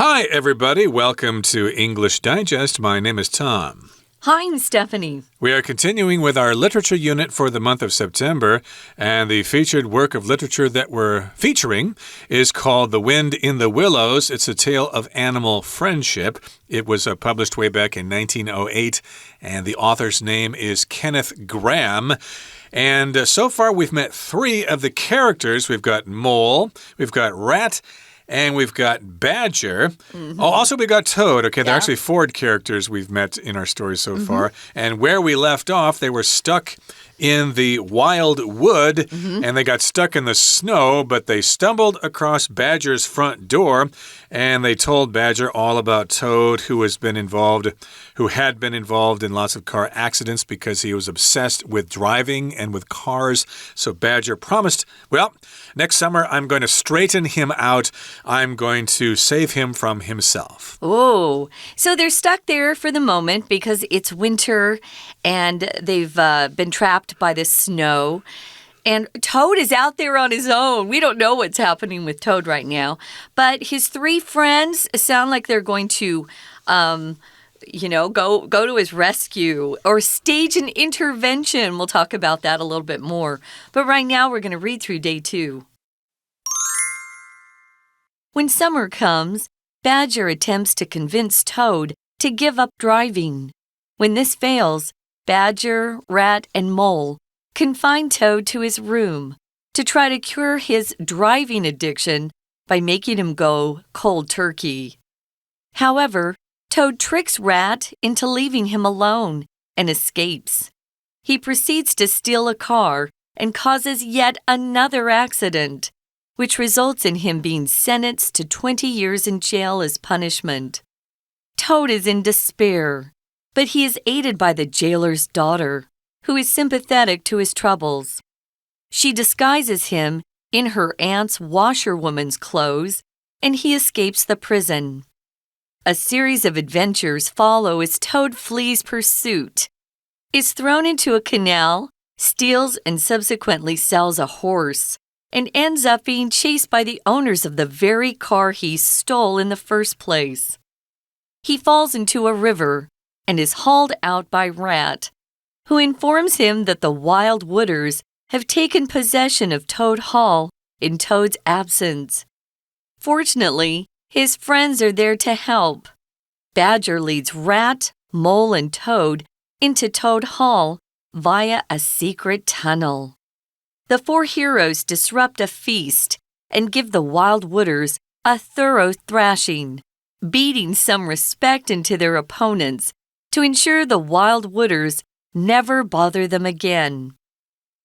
Hi, everybody. Welcome to English Digest. My name is Tom. Hi, I'm Stephanie. We are continuing with our literature unit for the month of September, and the featured work of literature that we're featuring is called The Wind in the Willows. It's a tale of animal friendship. It was published way back in 1908, and the author's name is Kenneth Grahame. And so far, we've met three of the characters. We've got Mole, we've got Rat, and we've got Badger. Oh, also we got Toad. Okay, there are actually four characters we've met in our story so far. And where we left off, they were stuck in the wild wood, and they got stuck in the snow, but they stumbled across Badger's front door, and they told Badger all about Toad, who had been involved in lots of car accidents because he was obsessed with driving and with cars. So Badger promised, well, next summer I'm going to straighten him out. I'm going to save him from himself. Oh, so they're stuck there for the moment because it's winter and they've been trapped by the snow. And Toad is out there on his own. We don't know what's happening with Toad right now. But his three friends sound like they're going to, go to his rescue or stage an intervention. We'll talk about that a little bit more. But right now, we're going to read through day 2. When summer comes, Badger attempts to convince Toad to give up driving. When this fails, Badger, Rat, and Mole confine Toad to his room to try to cure his driving addiction by making him go cold turkey. However, Toad tricks Rat into leaving him alone and escapes. He proceeds to steal a car and causes yet another accident, which results in him being sentenced to 20 years in jail as punishment. Toad is in despair, but he is aided by the jailer's daughter, who is sympathetic to his troubles. She disguises him in her aunt's washerwoman's clothes, and he escapes the prison. A series of adventures follow as Toad flees pursuit, is thrown into a canal, steals and subsequently sells a horse, and ends up being chased by the owners of the very car he stole in the first place. He falls into a river and is hauled out by Rat, who informs him that the Wild Wooders have taken possession of Toad Hall in Toad's absence. Fortunately, his friends are there to help. Badger leads Rat, Mole, and Toad into Toad Hall via a secret tunnel. The four heroes disrupt a feast and give the Wild Wooders a thorough thrashing, beating some respect into their opponents to ensure the Wild Wooders never bother them again.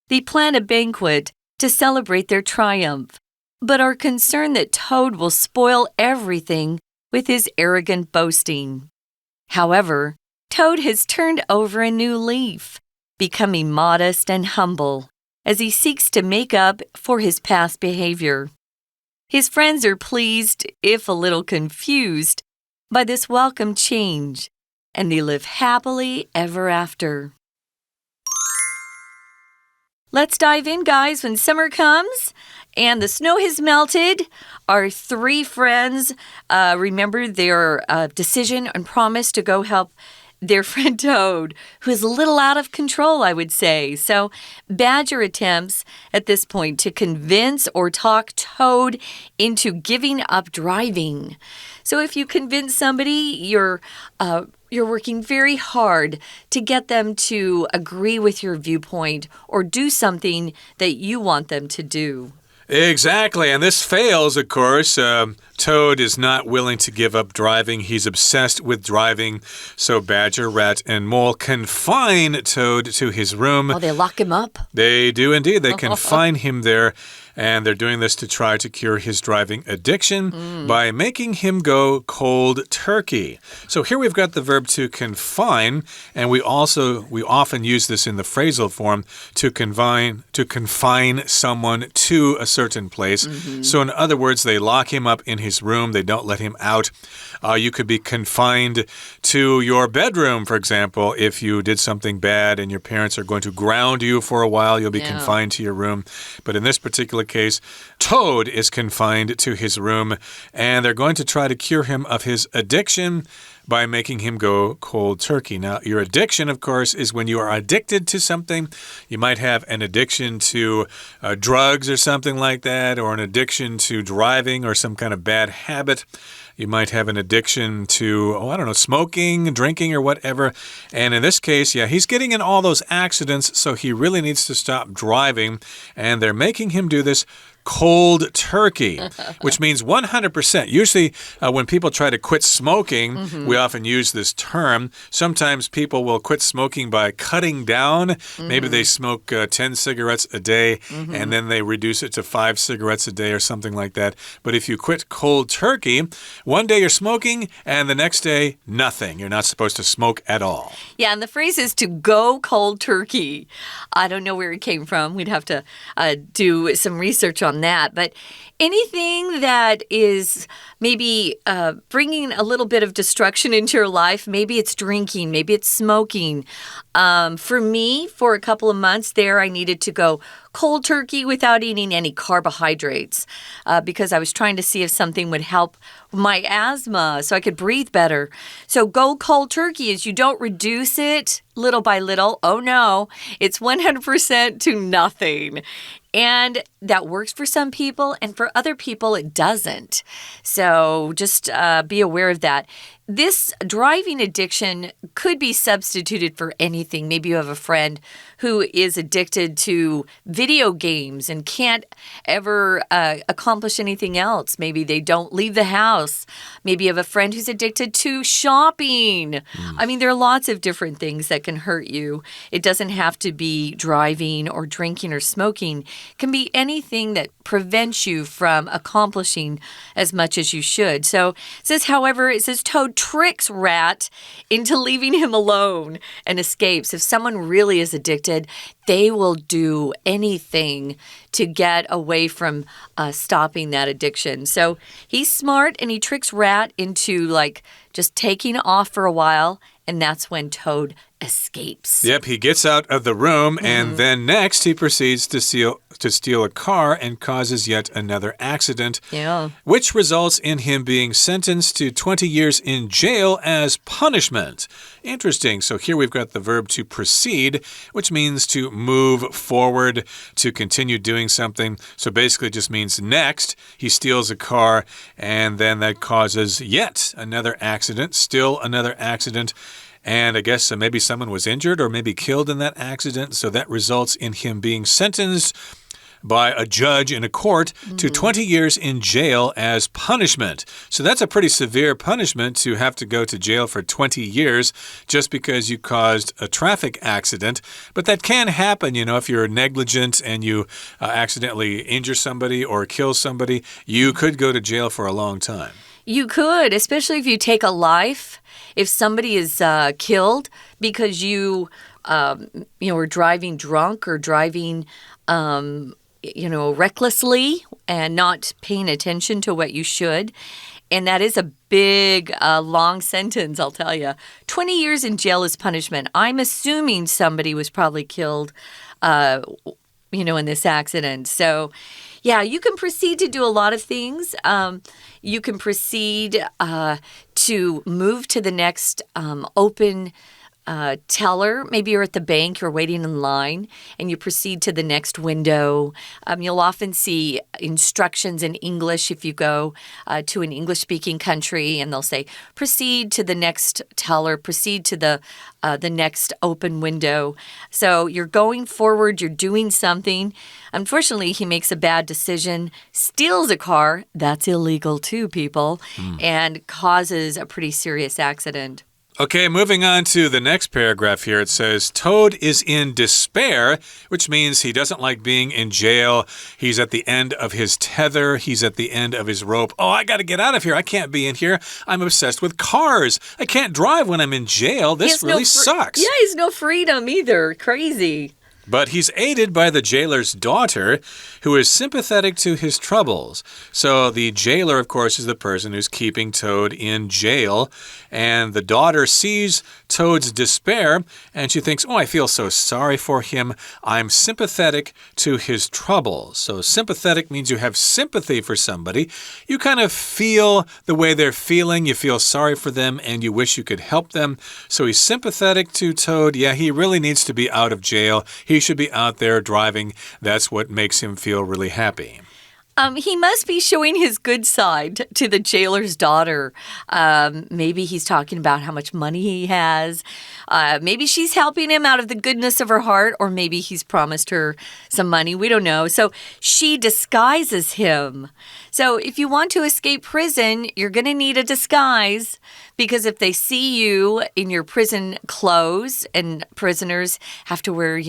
They plan a banquet to celebrate their triumph, but are concerned that Toad will spoil everything with his arrogant boasting. However, Toad has turned over a new leaf, becoming modest and humble as he seeks to make up for his past behavior. His friends are pleased, if a little confused, by this welcome change, and they live happily ever after. Let's dive in, guys. When summer comes and the snow has melted, our three friends remember their decision and promise to go help their friend Toad, who is a little out of control, I would say. So Badger attempts at this point to convince or talk Toad into giving up driving. So if you convince somebody, you're working very hard to get them to agree with your viewpoint or do something that you want them to do. Exactly, and this fails, of course. Toad is not willing to give up driving. He's obsessed with driving. So Badger, Rat, and Mole confine Toad to his room. Oh, they lock him up? They do indeed. They confine him there. And they're doing this to try to cure his driving addiction by making him go cold turkey. So here we've got the verb to confine, and we often use this in the phrasal form to confine someone to a certain place. So in other words, they lock him up in his room. They don't let him out. You could be confined to your bedroom, for example. If you did something bad and your parents are going to ground you for a while, you'll be confined to your room. But in this particular case, Toad is confined to his room, and they're going to try to cure him of his addiction by making him go cold turkey. Now, your addiction, of course, is when you are addicted to something. You might have an addiction to drugs or something like that, or an addiction to driving or some kind of bad habit. You might have an addiction to, I don't know, smoking, drinking, or whatever. And in this case, yeah, he's getting in all those accidents, so he really needs to stop driving. And they're making him do this cold turkey, which means 100%. Usually, when people try to quit smoking, we often use this term. Sometimes people will quit smoking by cutting down. Maybe they smoke 10 cigarettes a day, and then they reduce it to 5 cigarettes a day or something like that. But if you quit cold turkey, one day you're smoking, and the next day, nothing. You're not supposed to smoke at all. Yeah, and the phrase is to go cold turkey. I don't know where it came from. We'd have to do some research on that, but anything that is maybe bringing a little bit of destruction into your life, maybe it's drinking, maybe it's smoking. For me, for a couple of months there, I needed to go cold turkey without eating any carbohydrates because I was trying to see if something would help my asthma so I could breathe better. So go cold turkey is you don't reduce it little by little. Oh no, it's 100% to nothing. And that works for some people, and for other people, it doesn't. So just be aware of that. This driving addiction could be substituted for anything. Maybe you have a friend who is addicted to video games and can't ever accomplish anything else. Maybe they don't leave the house. Maybe you have a friend who's addicted to shopping. I mean, there are lots of different things that can hurt you. It doesn't have to be driving or drinking or smoking. It can be anything that prevents you from accomplishing as much as you should. So it says, however, it says Toad tricks Rat into leaving him alone and escapes. If someone really is addicted, they will do anything to get away from stopping that addiction. So he's smart and he tricks Rat into just taking off for a while, and that's when Toad escapes. Yep, he gets out of the room, and then next he proceeds to steal a car and causes yet another accident, which results in him being sentenced to 20 years in jail as punishment. Interesting. So here we've got the verb to proceed, which means to move forward, to continue doing something. So basically it just means next, he steals a car, and then that causes yet another accident, still another accident. And I guess maybe someone was injured or maybe killed in that accident. So that results in him being sentenced by a judge in a court to 20 years in jail as punishment. So that's a pretty severe punishment to have to go to jail for 20 years just because you caused a traffic accident. But that can happen, if you're negligent and you accidentally injure somebody or kill somebody, you could go to jail for a long time. You could, especially if you take a life. If somebody is killed because you were driving drunk or driving, recklessly and not paying attention to what you should. And that is a big, long sentence, I'll tell you. 20 years in jail is punishment. I'm assuming somebody was probably killed, in this accident. So, yeah, you can proceed to do a lot of things. You can proceed to move to the next open teller. Maybe you're at the bank, you're waiting in line, and you proceed to the next window. You'll often see instructions in English if you go to an English-speaking country, and they'll say, proceed to the next teller, proceed to the next open window. So you're going forward, you're doing something. Unfortunately, he makes a bad decision, steals a car, that's illegal too, people, and causes a pretty serious accident. Okay, moving on to the next paragraph here. It says, Toad is in despair, which means he doesn't like being in jail. He's at the end of his tether. He's at the end of his rope. Oh, I got to get out of here. I can't be in here. I'm obsessed with cars. I can't drive when I'm in jail. This really sucks. Yeah, he's no freedom either. Crazy. But he's aided by the jailer's daughter, who is sympathetic to his troubles. So the jailer, of course, is the person who's keeping Toad in jail. And the daughter sees Toad's despair, and she thinks, oh, I feel so sorry for him. I'm sympathetic to his troubles. So sympathetic means you have sympathy for somebody. You kind of feel the way they're feeling. You feel sorry for them, and you wish you could help them. So he's sympathetic to Toad. Yeah, he really needs to be out of jail. He should be out there driving. That's what makes him feel really happy. He must be showing his good side to the jailer's daughter. Maybe he's talking about how much money he has. Maybe she's helping him out of the goodness of her heart, or maybe he's promised her some money. We don't know. So she disguises him. So if you want to escape prison, you're going to need a disguise, because if they see you in your prison clothes, and prisoners have to wear,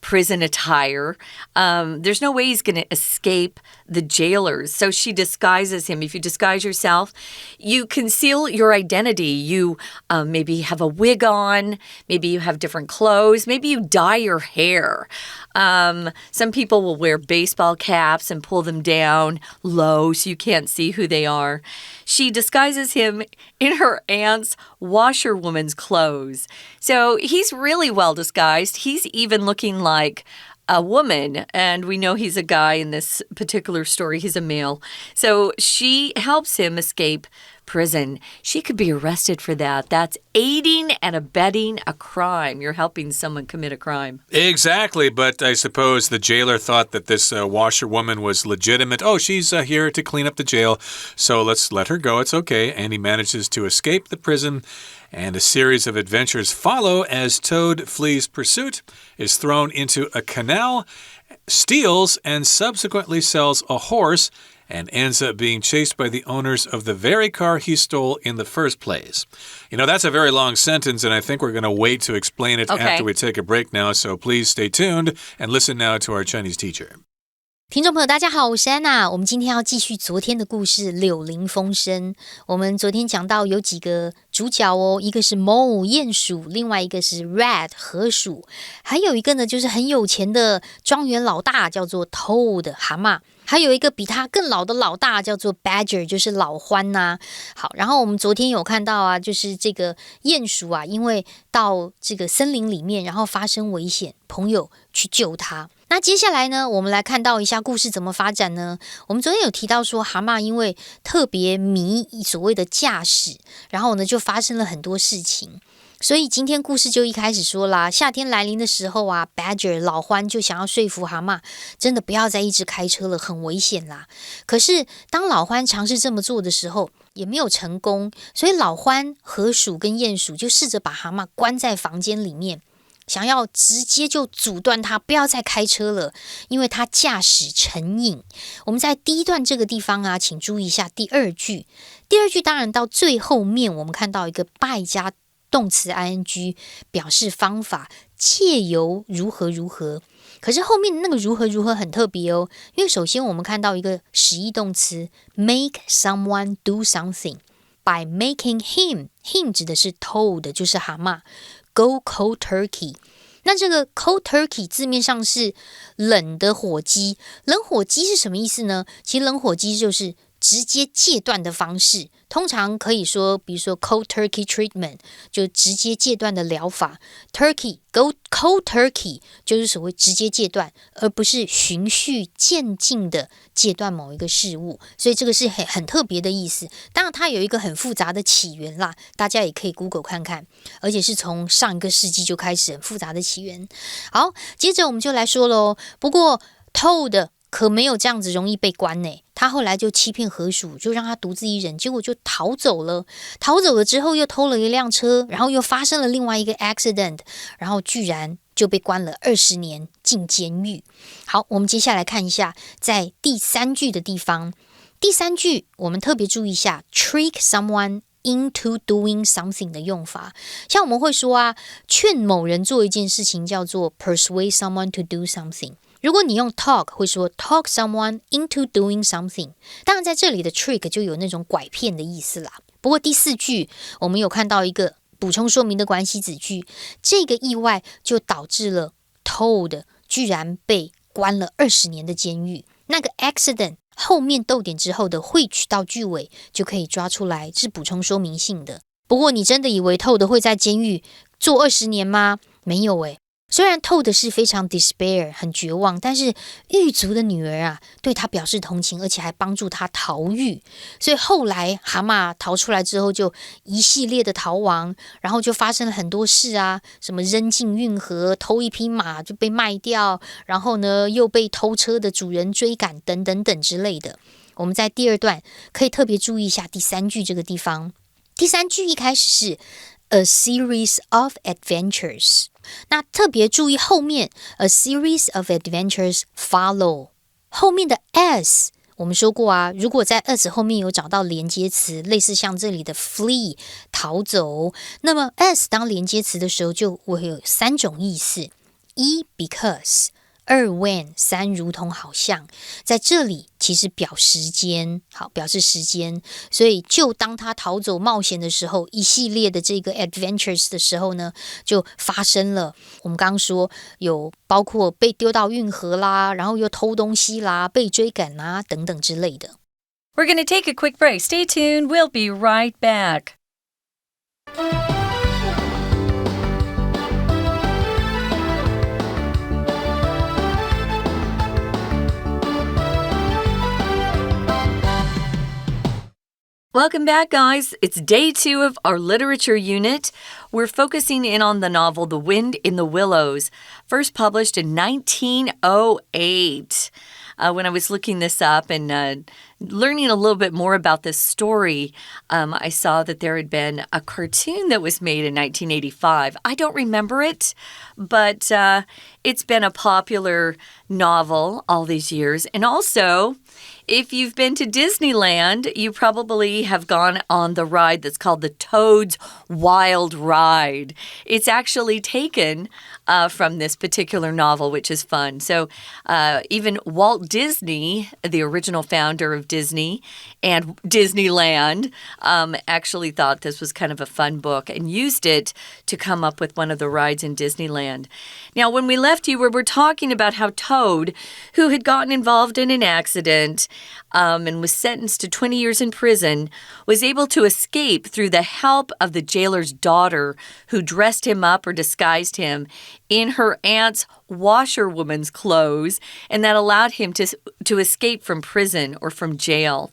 prison attire, there's no way he's going to escape the jailers. So she disguises him. If you disguise yourself, you conceal your identity. You maybe have a wig on. Maybe you have different clothes. Maybe you dye your hair. Some people will wear baseball caps and pull them down low so you can't see who they are. She disguises him in her aunt's washerwoman's clothes. So he's really well disguised. He's even looking like a woman, and we know he's a guy in this particular story. He's a male. So she helps him escape prison. She could be arrested for that. That's aiding and abetting a crime. You're helping someone commit a crime. Exactly, but I suppose the jailer thought that this washerwoman was legitimate. Oh, she's here to clean up the jail, so let's let her go. It's okay. And he manages to escape the prison, and a series of adventures follow as Toad flees pursuit, is thrown into a canal, steals, and subsequently sells a horse, and ends up being chased by the owners of the very car he stole in the first place. That's a very long sentence, and I think we're going to wait to explain it after we take a break now, so please stay tuned and listen now to our Chinese teacher. 听众朋友大家好，我是安娜。我们今天要继续昨天的故事柳林风声。我们昨天讲到有几个主角哦，一个是 mole 鼹鼠，另外一个是 rat 河鼠，还有一个呢就是很有钱的庄园老大叫做 toad 蛤蟆，还有一个比他更老的老大叫做 badger 就是老獾呐。好，然后我们昨天有看到啊，就是这个鼹鼠啊，因为到这个森林里面，然后发生危险，朋友去救他。那接下来呢，我们来看到一下故事怎么发展呢？我们昨天有提到说，蛤蟆因为特别迷所谓的驾驶，然后呢就发生了很多事情。所以今天故事就一开始说啦，夏天来临的时候啊 Badger 老獾就想要说服蛤蟆，真的不要再一直开车了，很危险啦。可是当老獾尝试这么做的时候，也没有成功，所以老獾、河鼠跟鼹鼠就试着把蛤蟆关在房间里面，想要直接就阻断他不要再开车了，因为他驾驶成瘾。我们在第一段这个地方啊，请注意一下第二句。第二句当然到最后面，我们看到一个 by 加动词 ing 表示方法，借由如何如何。可是后面的那个如何如何很特别哦，因为首先我们看到一个实义动词 make someone do something by making him 指的是 toad 就是蛤蟆Go cold turkey。 那这个 cold turkey 字面上是冷的火鸡，冷火鸡是什么意思呢？其实冷火鸡就是直接戒断的方式，通常可以说比如说 cold turkey treatment 就直接戒断的疗法， turkey go cold turkey 就是所谓直接戒断，而不是循序渐进的戒断某一个事物，所以这个是很特别的意思。当然它有一个很复杂的起源啦，大家也可以 Google 看看，而且是从上一个世纪就开始很复杂的起源。好，接着我们就来说咯，不过 Toad 可没有这样子容易被关呢，他后来就欺骗河鼠，就让他独自一人，结果就逃走了。逃走了之后又偷了一辆车，然后又发生了另外一个 accident， 然后居然就被关了20年进监狱。好，我们接下来看一下在第三句的地方。第三句我们特别注意一下 trick someone into doing something 的用法，像我们会说啊，劝某人做一件事情叫做 persuade someone to do something。如果你用 talk 会说 talk someone into doing something， 当然在这里的 trick 就有那种拐骗的意思啦。不过第四句我们有看到一个补充说明的关系子句，这个意外就导致了 Toad 居然被关了20年的监狱。那个 accident 后面逗点之后的 which 到句尾就可以抓出来，是补充说明性的。不过你真的以为 Toad 会在监狱坐20年吗？没有诶。虽然 Toad 是非常 despair 很绝望，但是狱卒的女儿啊对他表示同情，而且还帮助他逃狱。所以后来蛤蟆逃出来之后就一系列的逃亡，然后就发生了很多事啊，什么扔进运河，偷一匹马就被卖掉，然后呢又被偷车的主人追赶等等等之类的。我们在第2段可以特别注意一下第3句这个地方。第3句一开始是 a series of adventures， 那特别注意后面 a series of adventures follow， 后面的 as 我们说过啊，如果在 as 后面有找到连接词，类似像这里的 flee 逃走，那么 as 当连接词的时候就会有3种意思：一 because， 2 when， 3如同好像。在这里其实表时间，好，表示时间，所以就当他逃走冒险的时候，一系列的这个 adventures 的时候呢，就发生了。我们刚刚说有包括被丢到运河啦，然后又偷东西啦，被追赶啦等等之类的。 We're going to take a quick break. Stay tuned. We'll be right back. Welcome back, guys. It's day 2 of our literature unit. We're focusing in on the novel The Wind in the Willows, first published in 1908. When I was looking this up and learning a little bit more about this story, I saw that there had been a cartoon that was made in 1985. I don't remember it, but it's been a popular novel all these years. And also, if you've been to Disneyland, you probably have gone on the ride that's called the Toad's Wild Ride. It's actually taken from this particular novel, which is fun. So even Walt Disney, the original founder of Disney and Disneyland, actually thought this was kind of a fun book and used it to come up with one of the rides in Disneyland. Now, when we left you, we were talking about how Toad, who had gotten involved in an accident and was sentenced to 20 years in prison, was able to escape through the help of the jailer's daughter, who dressed him up or disguised him in her aunt's washerwoman's clothes, and that allowed him to escape from prison or from jail.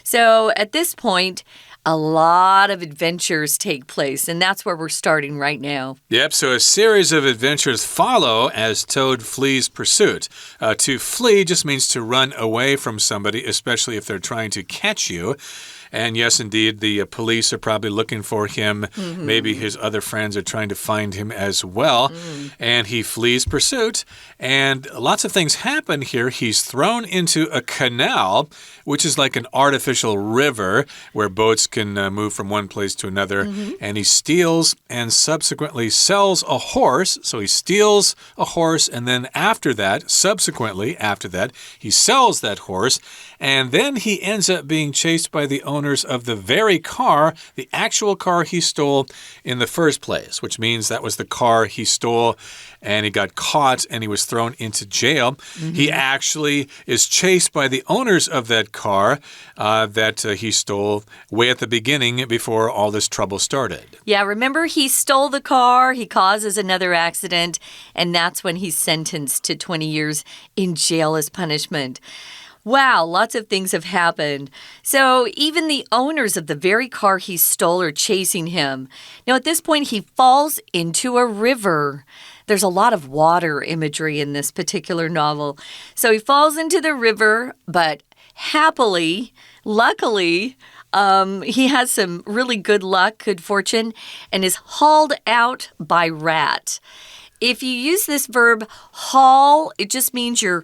So at this point, a lot of adventures take place, and that's where we're starting right now. Yep, so a series of adventures follow as Toad flees pursuit. To flee just means to run away from somebody, especially if they're trying to catch you. And yes, indeed, the police are probably looking for him. Maybe his other friends are trying to find him as well. And he flees pursuit. And lots of things happen here. He's thrown into a canal, which is like an artificial river where boats can move from one place to another. And he steals and subsequently sells a horse. So he steals a horse, and then subsequently after that, he sells that horse. And then he ends up being chased by the owners of the very car, the actual car he stole in the first place, which means that was the car he stole, and he got caught and he was thrown into jail. He actually is chased by the owners of that car that he stole way at the beginning before all this trouble started. Yeah, remember, he stole the car, he causes another accident, and that's when he's sentenced to 20 years in jail as punishment. Wow, lots of things have happened. So even the owners of the very car he stole are chasing him. Now, at this point, he falls into a river. There's a lot of water imagery in this particular novel. So he falls into the river, but luckily, he has some really good luck, good fortune, and is hauled out by Rat. If you use this verb haul, it just means you're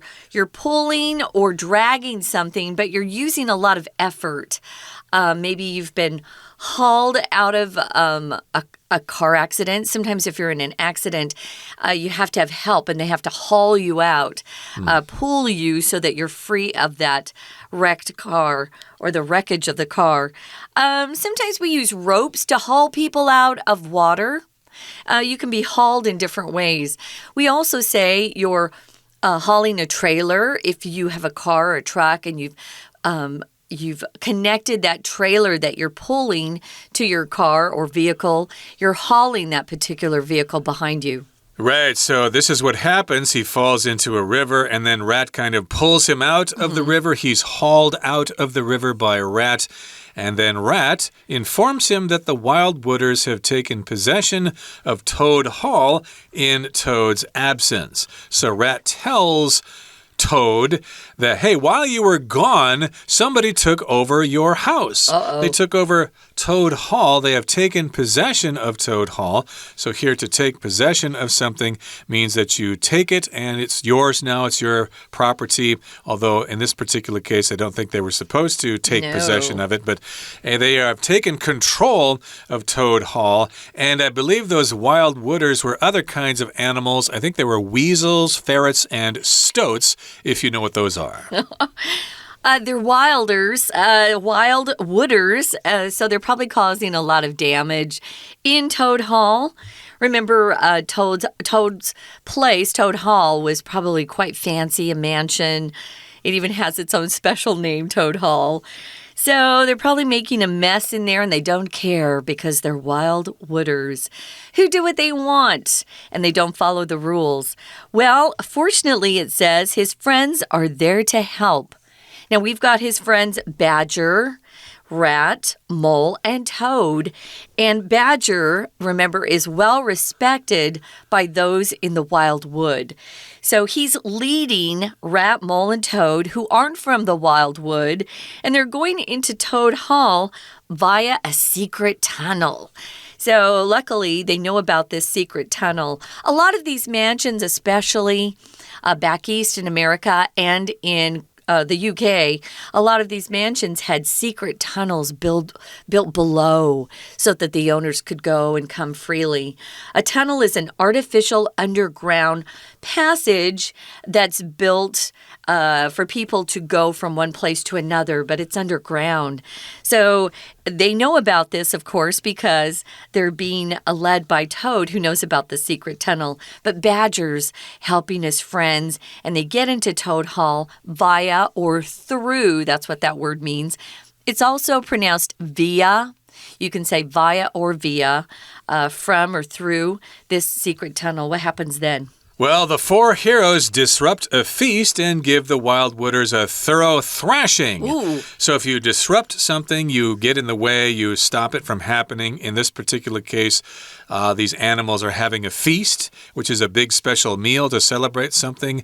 pulling or dragging something, but you're using a lot of effort. Maybe you've been hauled out of a car accident. Sometimes if you're in an accident, you have to have help and they have to haul you out, pull you so that you're free of that wrecked car or the wreckage of the car. Sometimes we use ropes to haul people out of water. You can be hauled in different ways. We also say you're hauling a trailer if you have a car or a truck and you've connected that trailer that you're pulling to your car or vehicle. You're hauling that particular vehicle behind you. Right, so this is what happens. He falls into a river, and then Rat kind of pulls him out of the river. He's hauled out of the river by Rat. And then Rat informs him that the Wildwooders have taken possession of Toad Hall in Toad's absence. So Rat tells Toad that, hey, while you were gone, somebody took over your house. They took over Toad Hall. They have taken possession of Toad Hall. So here, to take possession of something means that you take it and it's yours now. It's your property. Although in this particular case, I don't think they were supposed to take possession of it. But they have taken control of Toad Hall. And I believe those Wildwooders were other kinds of animals. I think they were weasels, ferrets, and stoats, if you know what those are. They're wilders, wild wooders, so they're probably causing a lot of damage in Toad Hall. Remember, Toad's place, Toad Hall, was probably quite fancy, a mansion. It even has its own special name, Toad Hall. So they're probably making a mess in there, and they don't care because they're wild wooders who do what they want, and they don't follow the rules. Well, fortunately, it says his friends are there to help. Now, we've got his friends Badger, Rat, Mole, and Toad. And Badger, remember, is well respected by those in the wildwood. So he's leading Rat, Mole, and Toad, who aren't from the wildwood, and they're going into Toad Hall via a secret tunnel. So luckily, they know about this secret tunnel. A lot of these mansions, especially back east in America and in the UK, a lot of these mansions had secret tunnels built below so that the owners could go and come freely. A tunnel is an artificial underground passage that's built for people to go from one place to another, but it's underground. So they know about this, of course, because they're being led by Toad, who knows about the secret tunnel. But Badger's helping his friends, and they get into Toad Hall via or through. That's what that word means. It's also pronounced via. You can say via or via, from or through this secret tunnel. What happens then? Well, the four heroes disrupt a feast and give the Wildwooders a thorough thrashing. Ooh. So if you disrupt something, you get in the way, you stop it from happening. In this particular case, these animals are having a feast, which is a big special meal to celebrate something.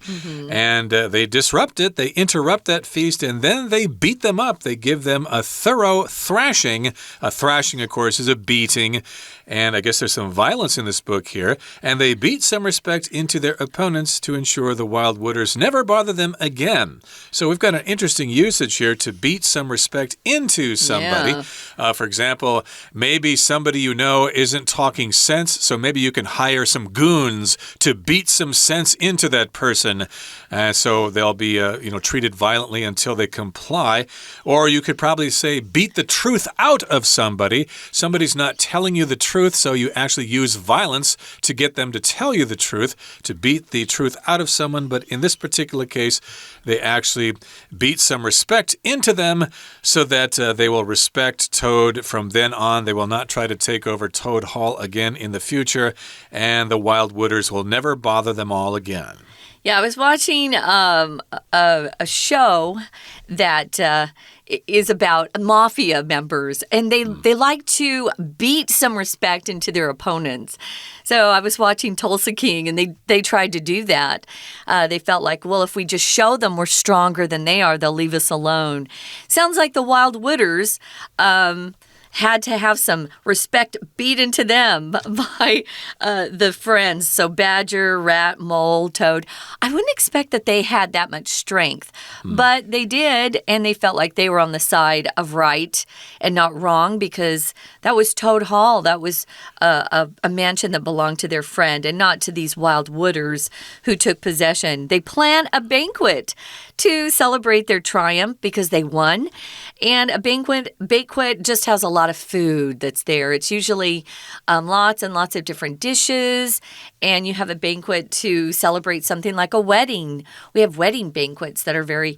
And they disrupt it, they interrupt that feast, and then they beat them up. They give them a thorough thrashing. A thrashing, of course, is a beating. And I guess there's some violence in this book here. And they beat some respect into their opponents to ensure the Wildwooders never bother them again. So we've got an interesting usage here, to beat some respect into somebody. Yeah. For example, maybe somebody you know isn't talking sense, so maybe you can hire some goons to beat some sense into that person. So they'll be treated violently until they comply. Or you could probably say beat the truth out of somebody. Somebody's not telling you the truth, so you actually use violence to get them to tell you the truth, to beat the truth out of someone. But in this particular case, they actually beat some respect into them so that they will respect Toad from then on. They will not try to take over Toad Hall again in the future, and the Wildwooders will never bother them all again. Yeah, I was watching a show that is about mafia members, and they like to beat some respect into their opponents. So I was watching Tulsa King, and they tried to do that. They felt like, well, if we just show them we're stronger than they are, they'll leave us alone. Sounds like the Wildwooders had to have some respect beat into them by the friends. So Badger, Rat, Mole, Toad. I wouldn't expect that they had that much strength, but they did, and they felt like they were on the side of right and not wrong, because that was Toad Hall. That was a mansion that belonged to their friend and not to these Wildwooders who took possession. They plan a banquet to celebrate their triumph because they won, and a banquet just has a lot lot of food that's there. It's usually lots and lots of different dishes, and you have a banquet to celebrate something like a wedding. We have wedding banquets that are very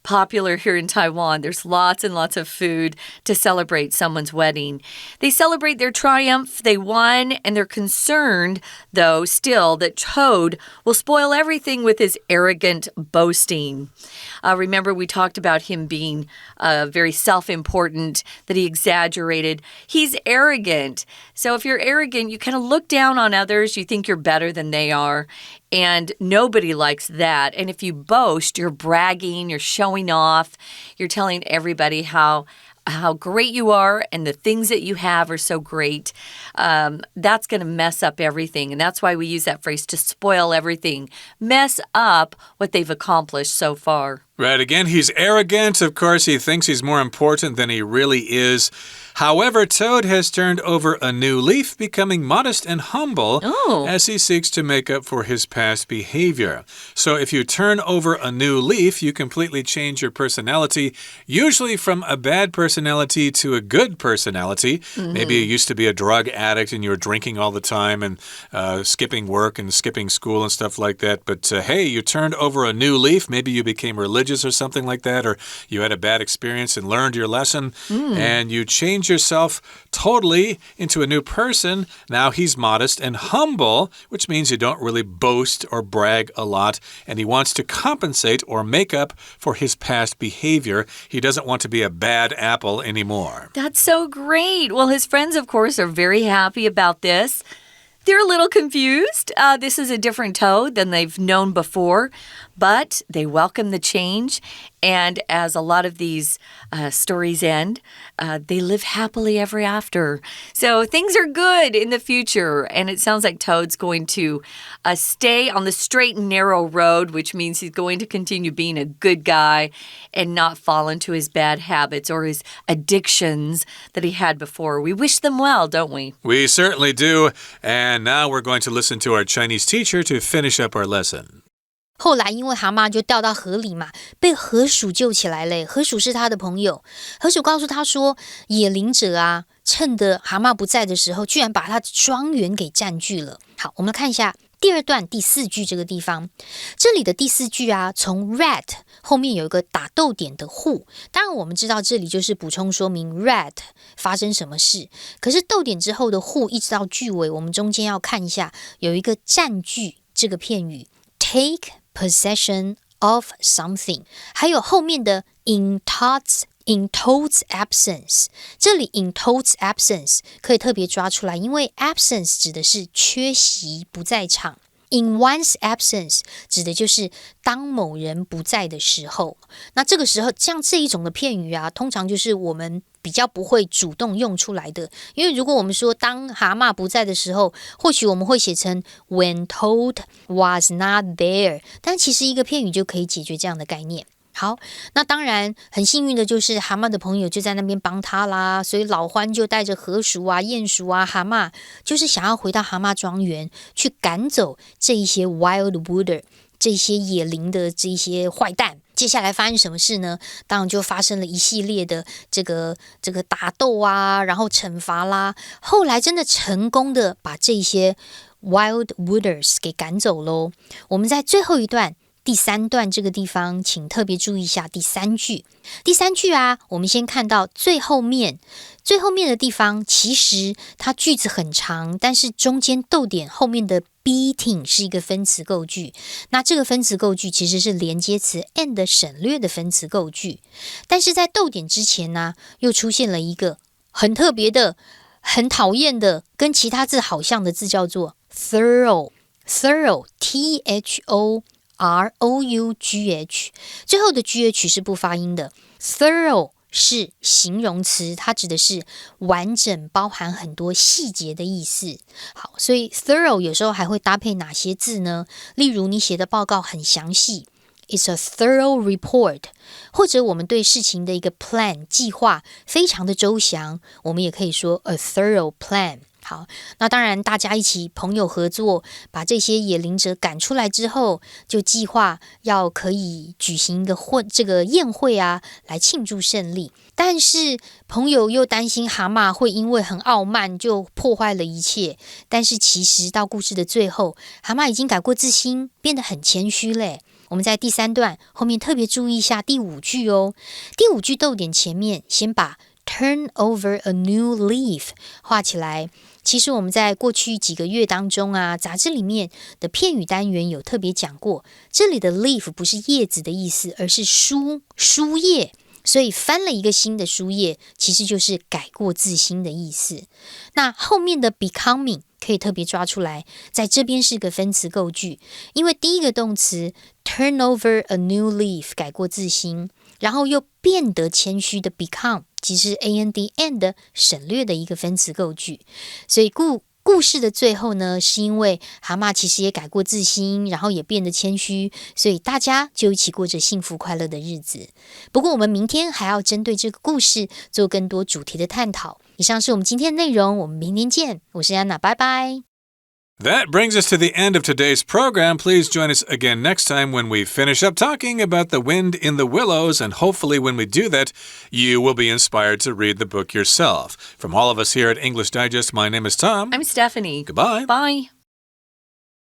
popular here in Taiwan. There's lots and lots of food to celebrate someone's wedding. They celebrate their triumph. They won, and they're concerned, though, still, that Toad will spoil everything with his arrogant boasting. Remember, we talked about him being very self-important, that he exaggerated. He's arrogant. So if you're arrogant, you kind of look down on others. You think you're better than they are. And nobody likes that. And if you boast, you're bragging, you're showing off, you're telling everybody how great you are and the things that you have are so great. That's going to mess up everything. And that's why we use that phrase, to spoil everything. Mess up what they've accomplished so far. Right, again, he's arrogant. Of course, he thinks he's more important than he really is. However, Toad has turned over a new leaf, becoming modest and humble as he seeks to make up for his past behavior. So if you turn over a new leaf, you completely change your personality, usually from a bad personality to a good personality. Maybe you used to be a drug addict and you were drinking all the time and skipping work and skipping school and stuff like that. But hey, you turned over a new leaf. Maybe you became religious or something like that, or you had a bad experience and learned your lesson, and you change yourself totally into a new person. Now he's modest and humble, which means you don't really boast or brag a lot, and he wants to compensate or make up for his past behavior. He doesn't want to be a bad apple anymore. That's so great. Well, his friends, of course, are very happy about this. They're a little confused. This is a different Toad than they've known before, but they welcome the change. And as a lot of these stories end, they live happily ever after. So things are good in the future. And it sounds like Toad's going to stay on the straight and narrow road, which means he's going to continue being a good guy and not fall into his bad habits or his addictions that he had before. We wish them well, don't we? We certainly do. And now we're going to listen to our Chinese teacher to finish up our lesson. 后来因为蛤蟆就掉到河里嘛，被河鼠救起来了。河鼠是他的朋友，河鼠告诉他说，野灵者啊，趁着蛤蟆不在的时候，居然把他的庄园给占据了。好，我们来看一下第二段第4句这个地方，这里的第4句啊，从 rat 后面有一个打逗点的 who， 当然我们知道这里就是补充说明 rat 发生什么事，可是逗点之后的 who 一直到句尾，我们中间要看一下有一个占据这个片语 take possession of something， 还有后面的 in Toad's absence， 这里 in Toad's absence 可以特别抓出来，因为 absence 指的是缺席不在场， in one's absence 指的就是当某人不在的时候。那这个时候像这一种的片语啊，通常就是我们比较不会主动用出来的，因为如果我们说当蛤蟆不在的时候，或许我们会写成 when Toad was not there， 但其实一个片语就可以解决这样的概念。好，那当然很幸运的就是蛤蟆的朋友就在那边帮他啦，所以老獾就带着河鼠啊、鼹鼠啊、蛤蟆，就是想要回到蛤蟆庄园去赶走这一些 wild wooder， 这些野灵的这一些坏蛋。接下来发生什么事呢？当然就发生了一系列的这个打斗啊，然后惩罚啦。后来真的成功的把这些 wild wooders 给赶走咯。我们在最后一段第3段这个地方，请特别注意一下第3句。第3句啊，我们先看到最后面的地方，其实它句子很长，但是中间逗点后面的 beating 是一个分词构句。那这个分词构句其实是连接词 and 省略的分词构句。但是在逗点之前呢，又出现了一个很特别的、很讨厌的、跟其他字好像的字，叫做 thorough。thorough T-H-O-R-O-U-G-H， 最后的 G-H 是不发音的。thorough 是形容词，它指的是完整、包含很多细节的意思。好，所以 thorough 有时候还会搭配哪些字呢？例如你写的报告很详细， It's a thorough report， 或者我们对事情的一个 plan 计划非常的周详，我们也可以说 a thorough plan。好，那当然大家一起朋友合作，把这些野灵者赶出来之后，就计划要可以举行一个这个宴会啊，来庆祝胜利。但是朋友又担心蛤蟆会因为很傲慢就破坏了一切，但是其实到故事的最后，蛤蟆已经改过自新，变得很谦虚嘞。我们在第3段后面特别注意一下第5句哦。第5句逗点前面先把 turn over a new leaf 画起来。其实我们在过去几个月当中啊，杂志里面的片语单元有特别讲过，这里的 leaf 不是叶子的意思，而是书页，所以翻了一个新的书页，其实就是改过自新的意思。那后面的 becoming 可以特别抓出来，在这边是个分词构句，因为第一个动词 turn over a new leaf 改过自新，然后又变得谦虚的 become 其实 and 省略的一个分词构句，所以故事的最后呢，是因为蛤蟆其实也改过自新，然后也变得谦虚，所以大家就一起过着幸福快乐的日子。不过我们明天还要针对这个故事做更多主题的探讨。以上是我们今天的内容，我们明天见。我是安娜，拜拜。That brings us to the end of today's program. Please join us again next time when we finish up talking about the wind in the willows, and hopefully when we do that, you will be inspired to read the book yourself. From all of us here at English Digest, my name is Tom. I'm Stephanie. Goodbye. Bye.